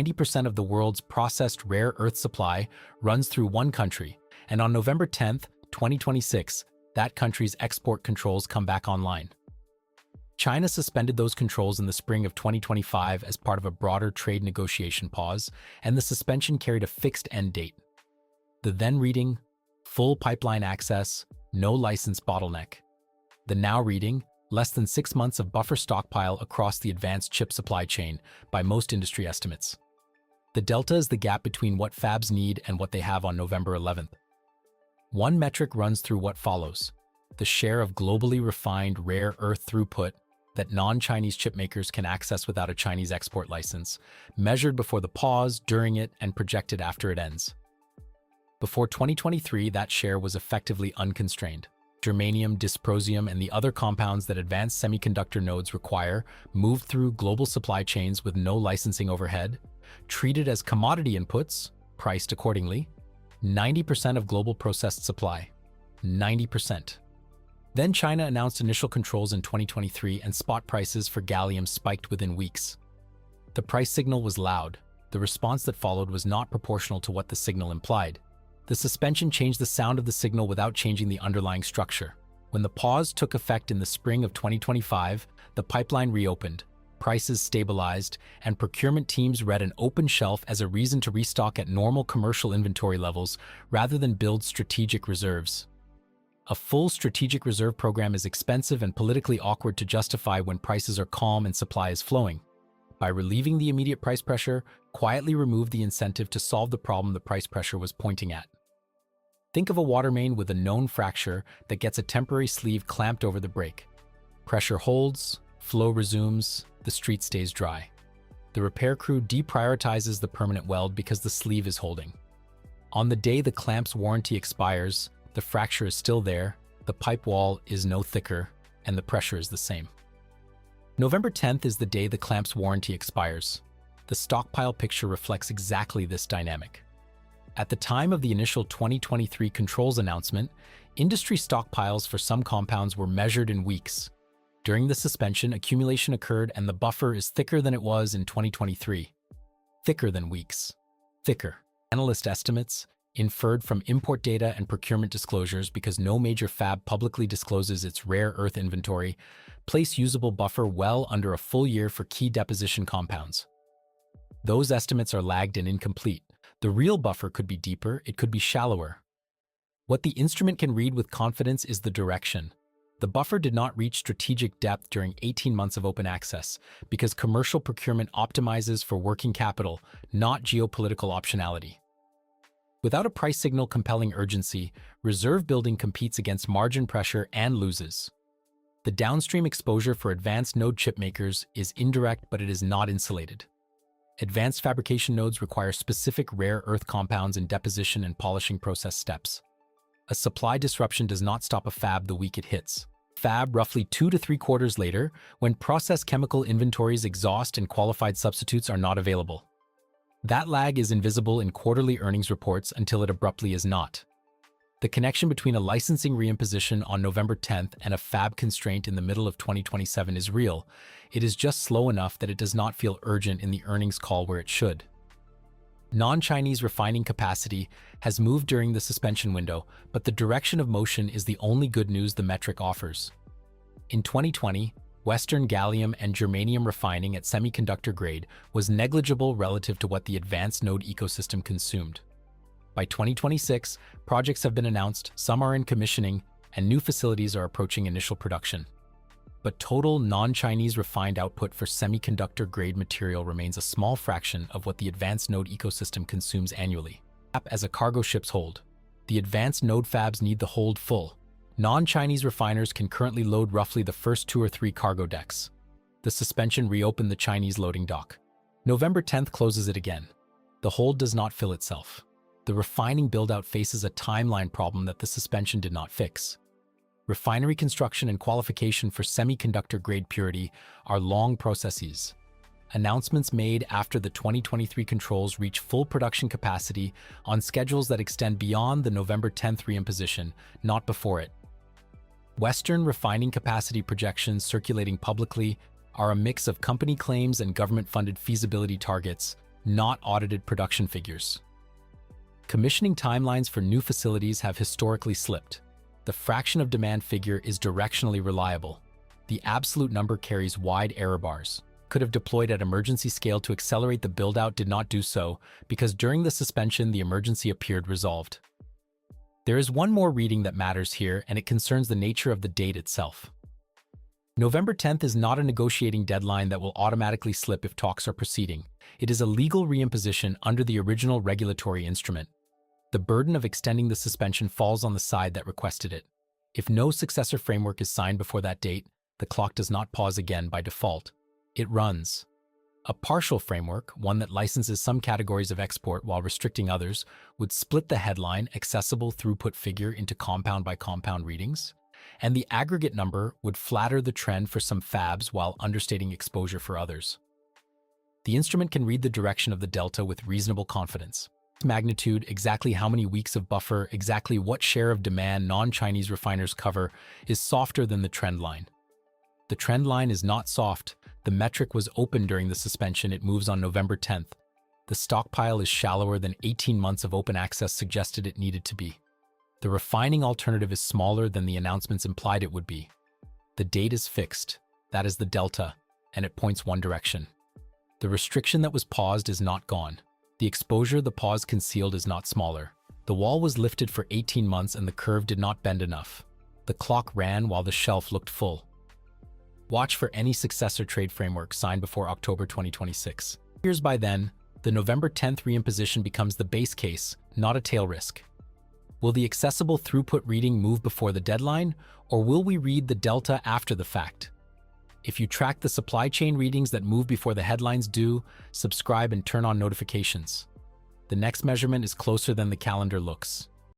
90% of the world's processed rare earth supply runs through one country, and on November 10, 2026, that country's export controls come back online. China suspended those controls in the spring of 2025 as part of a broader trade negotiation pause, and the suspension carried a fixed end date. The then reading, full pipeline access, no license bottleneck. The now reading, less than 6 months of buffer stockpile across the advanced chip supply chain by most industry estimates. The delta is the gap between what fabs need and what they have on November 11th. One metric runs through what follows: the share of globally refined rare earth throughput that non-Chinese chipmakers can access without a Chinese export license, measured before the pause, during it, and projected after it ends. Before 2023, that share was effectively unconstrained. Germanium, dysprosium, and the other compounds that advanced semiconductor nodes require moved through global supply chains with no licensing overhead, treated as commodity inputs, priced accordingly. 90% of global processed supply. 90%. Then China announced initial controls in 2023 and spot prices for gallium spiked within weeks. The price signal was loud. The response that followed was not proportional to what the signal implied. The suspension changed the sound of the signal without changing the underlying structure. When the pause took effect in the spring of 2025, the pipeline reopened, prices stabilized, and procurement teams read an open shelf as a reason to restock at normal commercial inventory levels rather than build strategic reserves. A full strategic reserve program is expensive and politically awkward to justify when prices are calm and supply is flowing. By relieving the immediate price pressure, quietly remove the incentive to solve the problem the price pressure was pointing at. Think of a water main with a known fracture that gets a temporary sleeve clamped over the break. Pressure holds, flow resumes, the street stays dry. The repair crew deprioritizes the permanent weld because the sleeve is holding. On the day the clamp's warranty expires, the fracture is still there, the pipe wall is no thicker, and the pressure is the same. November 10th is the day the clamp's warranty expires. The stockpile picture reflects exactly this dynamic. At the time of the initial 2023 controls announcement, industry stockpiles for some compounds were measured in weeks. During the suspension, accumulation occurred and the buffer is thicker than it was in 2023. Thicker than weeks. Thicker. Analyst estimates, inferred from import data and procurement disclosures because no major fab publicly discloses its rare earth inventory, place usable buffer well under a full year for key deposition compounds. Those estimates are lagged and incomplete. The real buffer could be deeper, it could be shallower. What the instrument can read with confidence is the direction. The buffer did not reach strategic depth during 18 months of open access because commercial procurement optimizes for working capital, not geopolitical optionality. Without a price signal compelling urgency, reserve building competes against margin pressure and loses. The downstream exposure for advanced node chip makers is indirect, but it is not insulated. Advanced fabrication nodes require specific rare earth compounds in deposition and polishing process steps. A supply disruption does not stop a fab the week it hits. Fab roughly 2 to 3 quarters later, when process chemical inventories exhaust and qualified substitutes are not available. That lag is invisible in quarterly earnings reports until it abruptly is not. The connection between a licensing reimposition on November 10th and a fab constraint in the middle of 2027 is real. It is just slow enough that it does not feel urgent in the earnings call where it should. Non-Chinese refining capacity has moved during the suspension window, but the direction of motion is the only good news the metric offers. In 2020, Western gallium and germanium refining at semiconductor grade was negligible relative to what the advanced node ecosystem consumed. By 2026, projects have been announced, some are in commissioning, and new facilities are approaching initial production. But total non-Chinese refined output for semiconductor-grade material remains a small fraction of what the advanced node ecosystem consumes annually. As a cargo ships hold, the advanced node fabs need the hold full. Non-Chinese refiners can currently load roughly the first 2 or 3 cargo decks. The suspension reopened the Chinese loading dock. November 10th closes it again. The hold does not fill itself. The refining build-out faces a timeline problem that the suspension did not fix. Refinery construction and qualification for semiconductor-grade purity are long processes. Announcements made after the 2023 controls reach full production capacity on schedules that extend beyond the November 10th reimposition, not before it. Western refining capacity projections circulating publicly are a mix of company claims and government-funded feasibility targets, not audited production figures. Commissioning timelines for new facilities have historically slipped. The fraction of demand figure is directionally reliable. The absolute number carries wide error bars. Could have deployed at emergency scale to accelerate the build-out, did not do so because during the suspension the emergency appeared resolved. There is one more reading that matters here, and it concerns the nature of the date itself. November 10th is not a negotiating deadline that will automatically slip if talks are proceeding. It is a legal reimposition under the original regulatory instrument. The burden of extending the suspension falls on the side that requested it. If no successor framework is signed before that date, the clock does not pause again by default. It runs. A partial framework, one that licenses some categories of export while restricting others, would split the headline accessible throughput figure into compound-by-compound readings, and the aggregate number would flatter the trend for some fabs while understating exposure for others. The instrument can read the direction of the delta with reasonable confidence. Magnitude, exactly how many weeks of buffer, exactly what share of demand non-Chinese refiners cover, is softer than the trend line. The trend line is not soft. The metric was open during the suspension. It moves on November 10th. The stockpile is shallower than 18 months of open access suggested it needed to be. The refining alternative is smaller than the announcements implied it would be. The date is fixed. That is the delta, and it points one direction. The restriction that was paused is not gone. The exposure the pause concealed is not smaller. The wall was lifted for 18 months and the curve did not bend enough. The clock ran while the shelf looked full. Watch for any successor trade framework signed before October 2026. Years by then, the November 10th reimposition becomes the base case, not a tail risk. Will the accessible throughput reading move before the deadline, or will we read the delta after the fact? If you track the supply chain readings that move before the headlines do, subscribe and turn on notifications. The next measurement is closer than the calendar looks.